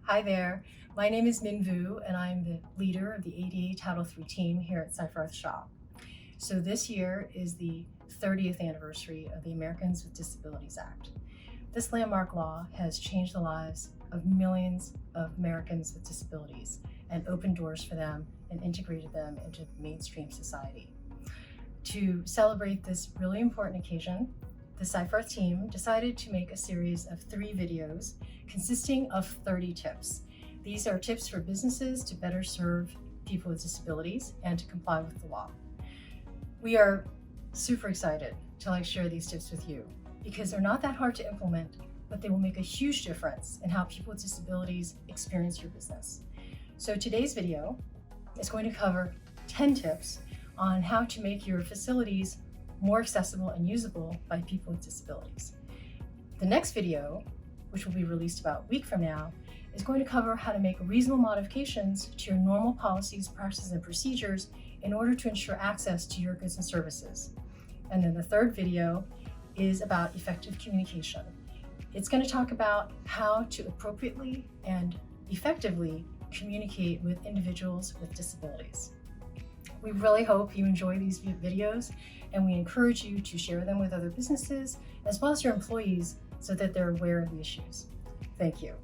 Hi there, my name is Min Vu and I'm the leader of the ADA Title III team here at Seyfarth Shop. So this year is the 30th anniversary of the Americans with Disabilities Act. This landmark law has changed the lives of millions of Americans with disabilities and opened doors for them and integrated them into mainstream society. To celebrate this really important occasion, the Seyfarth team decided to make a series of 3 videos consisting of 30 tips. These are tips for businesses to better serve people with disabilities and to comply with the law. We are super excited to share these tips with you because they're not that hard to implement, but they will make a huge difference in how people with disabilities experience your business. So today's video is going to cover 10 tips on how to make your facilities more accessible and usable by people with disabilities. The next video, which will be released about a week from now, is going to cover how to make reasonable modifications to your normal policies, practices, and procedures in order to ensure access to your goods and services. And then the third video is about effective communication. It's going to talk about how to appropriately and effectively communicate with individuals with disabilities. We really hope you enjoy these videos, and we encourage you to share them with other businesses as well as your employees so that they're aware of the issues. Thank you.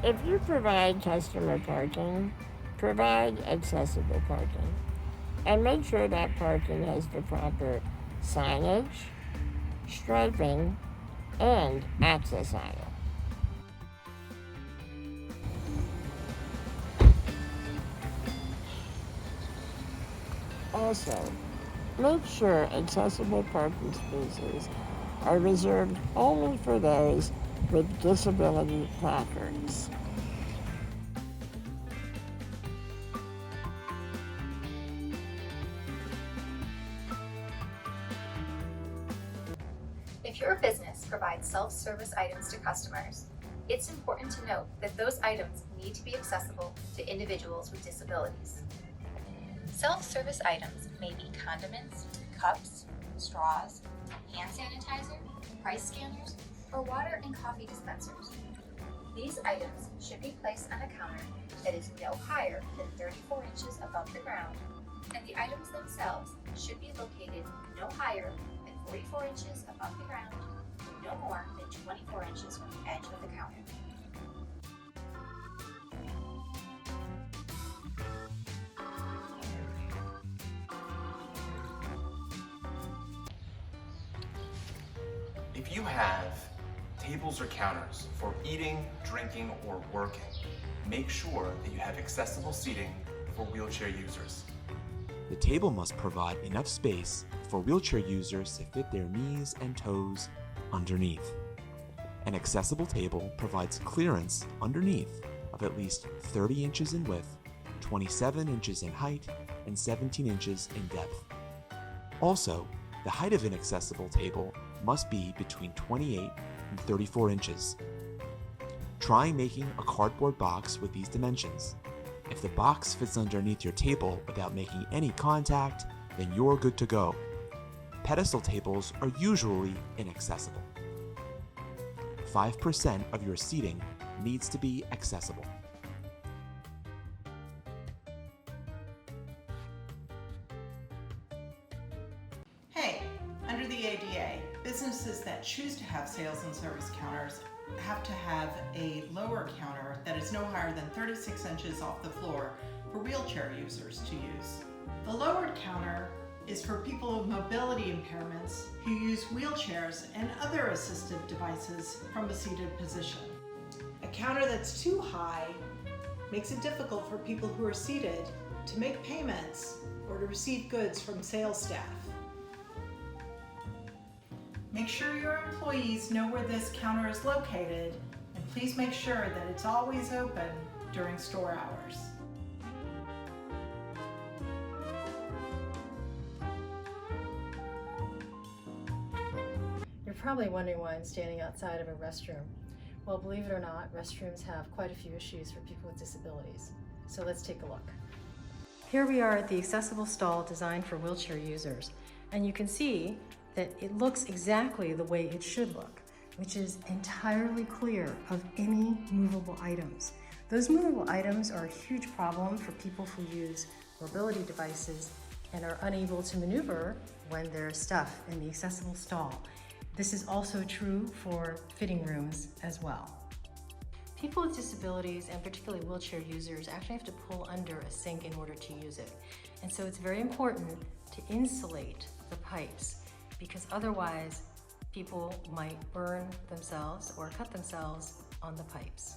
If you provide customer parking, provide accessible parking. And make sure that parking has the proper signage, striping, and access aisle. Also, make sure accessible parking spaces are reserved only for those with disability placards. If your business provides self-service items to customers, it's important to note that those items need to be accessible to individuals with disabilities. Self-service items may be condiments, cups, straws, hand sanitizer, price scanners, or water and coffee dispensers. These items should be placed on a counter that is no higher than 34 inches above the ground, and the items themselves should be located no higher than 44 inches above the ground, and no more than 24 inches from the edge of the counter. If you have tables or counters for eating, drinking, or working, make sure that you have accessible seating for wheelchair users. The table must provide enough space for wheelchair users to fit their knees and toes underneath. An accessible table provides clearance underneath of at least 30 inches in width, 27 inches in height, and 17 inches in depth. Also, the height of an accessible table must be between 28 and 34 inches. Try making a cardboard box with these dimensions. If the box fits underneath your table without making any contact, then you're good to go. Pedestal tables are usually inaccessible. 5% of your seating needs to be accessible. Hey, under the ADA, businesses that choose to have sales and service counters have to have a lower counter that is no higher than 36 inches off the floor for wheelchair users to use. The lowered counter is for people with mobility impairments who use wheelchairs and other assistive devices from a seated position. A counter that's too high makes it difficult for people who are seated to make payments or to receive goods from sales staff. Make sure your employees know where this counter is located, and please make sure that it's always open during store hours. You're probably wondering why I'm standing outside of a restroom. Well, believe it or not, restrooms have quite a few issues for people with disabilities. So let's take a look. Here we are at the accessible stall designed for wheelchair users, and you can see that it looks exactly the way it should look, which is entirely clear of any movable items. Those movable items are a huge problem for people who use mobility devices and are unable to maneuver when there's stuff in the accessible stall. This is also true for fitting rooms as well. People with disabilities, and particularly wheelchair users, actually have to pull under a sink in order to use it. And so it's very important to insulate the pipes, because otherwise people might burn themselves or cut themselves on the pipes.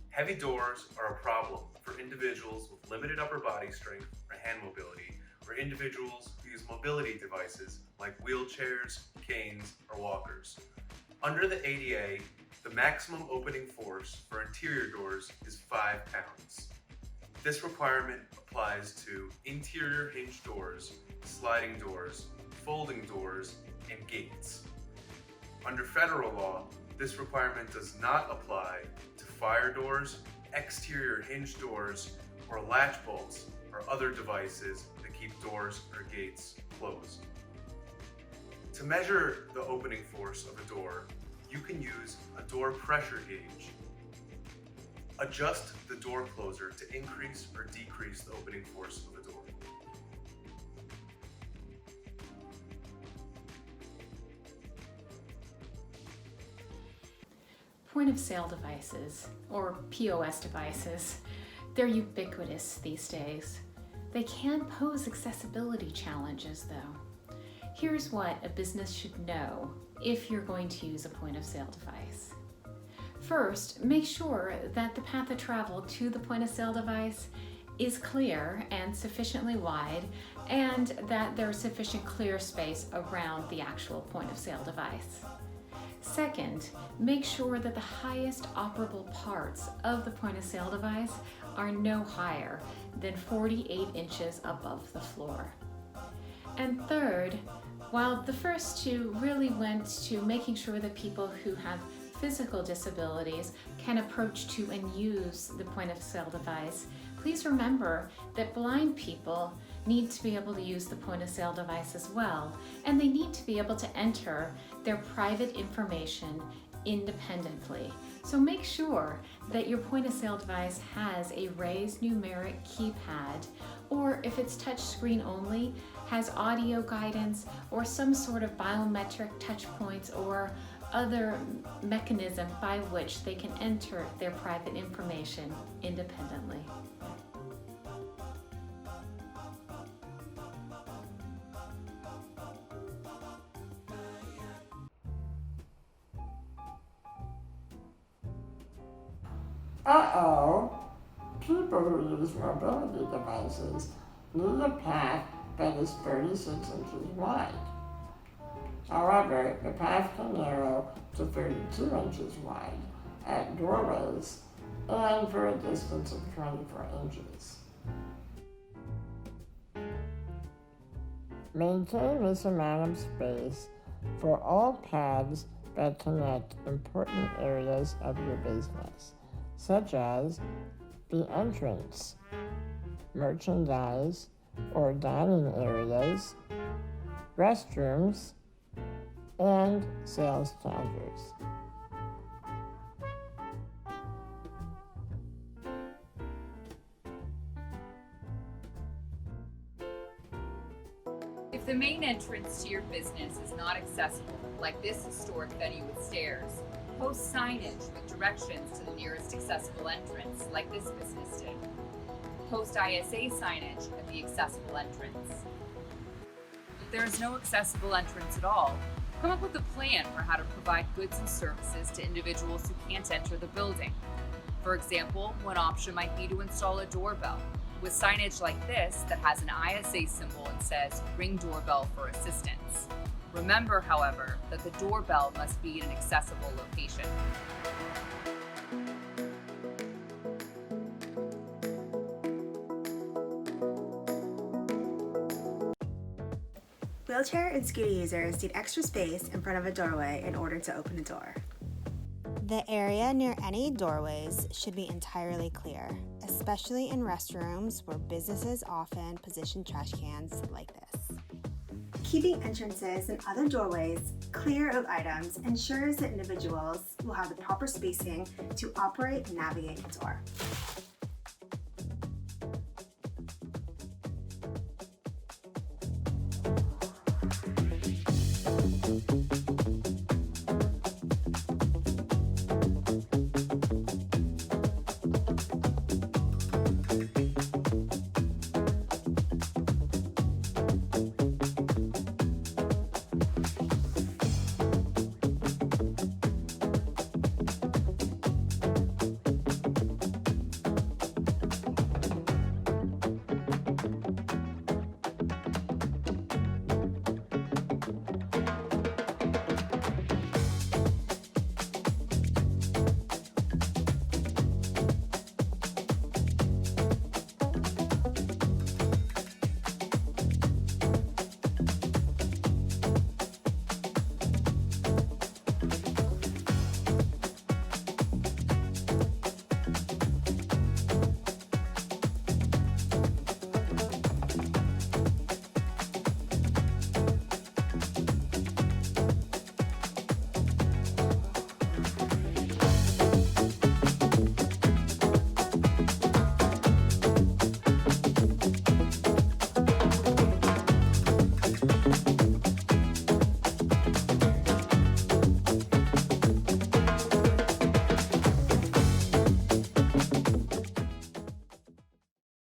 Heavy doors are a problem for individuals with limited upper body strength or hand mobility, or individuals who use mobility devices like wheelchairs, canes, or walkers. Under the ADA, the maximum opening force for interior doors is 5 pounds. This requirement applies to interior hinge doors, sliding doors, folding doors, and gates. Under federal law, this requirement does not apply to fire doors, exterior hinge doors, or latch bolts, or other devices that keep doors or gates closed. To measure the opening force of a door, you can use a door pressure gauge. Adjust the door closer to increase or decrease the opening force of a door. Point of sale devices, or POS devices, they're ubiquitous these days. They can pose accessibility challenges though. Here's what a business should know if you're going to use a point of sale device. First, make sure that the path of travel to the point of sale device is clear and sufficiently wide, and that there's sufficient clear space around the actual point of sale device. Second, make sure that the highest operable parts of the point of sale device are no higher than 48 inches above the floor. And third, while the first two really went to making sure that people who have physical disabilities can approach to and use the point of sale device, please remember that blind people need to be able to use the point of sale device as well, and they need to be able to enter their private information independently. So make sure that your point of sale device has a raised numeric keypad, or if it's touch screen only, has audio guidance or some sort of biometric touch points or other mechanism by which they can enter their private information independently. People who use mobility devices need a path that is 36 inches wide. However, the path can narrow to 32 inches wide at doorways and for a distance of 24 inches. Maintain this amount of space for all paths that connect important areas of your business, such as the entrance, merchandise or dining areas, restrooms, and sales counters. If the main entrance to your business is not accessible, like this historic venue with stairs, post signage with directions to the nearest accessible entrance, like this business did. Post ISA signage at the accessible entrance. If there is no accessible entrance at all, come up with a plan for how to provide goods and services to individuals who can't enter the building. For example, one option might be to install a doorbell with signage like this that has an ISA symbol and says, "Ring doorbell for assistance." Remember, however, that the doorbell must be in an accessible location. Wheelchair and scooter users need extra space in front of a doorway in order to open a door. The area near any doorways should be entirely clear, especially in restrooms where businesses often position trash cans like this. Keeping entrances and other doorways clear of items ensures that individuals will have the proper spacing to operate and navigate the door.